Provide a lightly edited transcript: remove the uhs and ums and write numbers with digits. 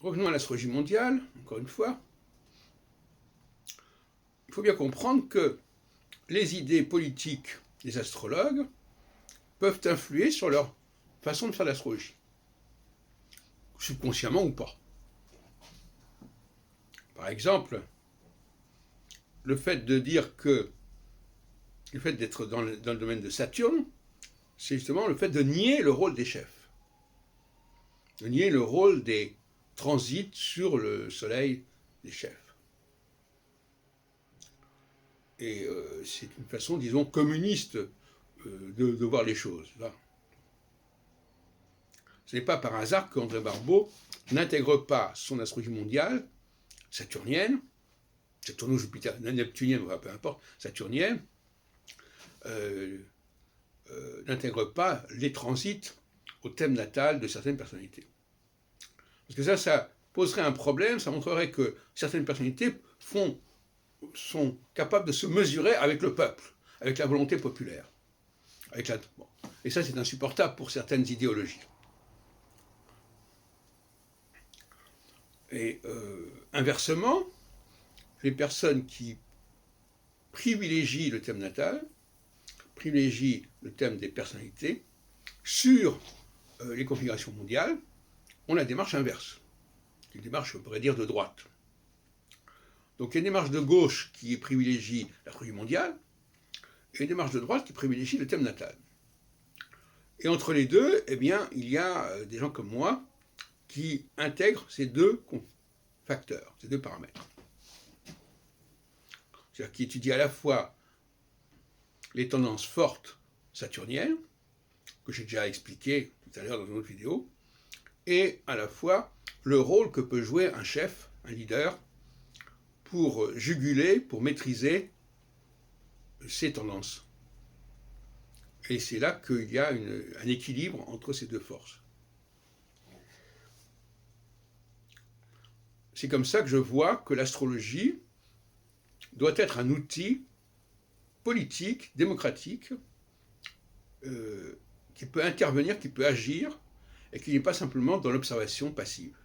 revenons à l'astrologie mondiale, encore une fois. Il faut bien comprendre que les idées politiques des astrologues peuvent influer sur leur façon de faire l'astrologie, subconsciemment ou pas. Par exemple, le fait de dire que le fait d'être dans le domaine de Saturne, c'est justement le fait de nier le rôle des chefs, de nier le rôle des transits sur le Soleil des chefs. Et c'est une façon, disons, communiste de voir les choses. Là. Ce n'est pas par hasard qu'André Barbeau n'intègre pas son astrologie mondiale, saturnienne, Saturno-Jupiter, neptunienne, peu importe, saturnienne, n'intègre pas les transits au thème natal de certaines personnalités. Parce que ça poserait un problème, ça montrerait que certaines personnalités sont capables de se mesurer avec le peuple, avec la volonté populaire. Bon. Et ça, c'est insupportable pour certaines idéologies. Et inversement, les personnes qui privilégient le thème natal, privilégient le thème des personnalités, sur les configurations mondiales, ont la démarche inverse, une démarche, on pourrait dire, de droite. Donc il y a une démarche de gauche qui privilégie l'astrologie mondiale, et une démarche de droite qui privilégie le thème natal. Et entre les deux, eh bien, il y a des gens comme moi qui intègrent ces deux facteurs, ces deux paramètres. C'est-à-dire qui étudient à la fois les tendances fortes saturniennes, que j'ai déjà expliqué tout à l'heure dans une autre vidéo, et à la fois le rôle que peut jouer un chef, un leader, pour juguler, pour maîtriser ces tendances. Et c'est là qu'il y a un équilibre entre ces deux forces. C'est comme ça que je vois que l'astrologie doit être un outil politique, démocratique, qui peut intervenir, qui peut agir, et qui n'est pas simplement dans l'observation passive.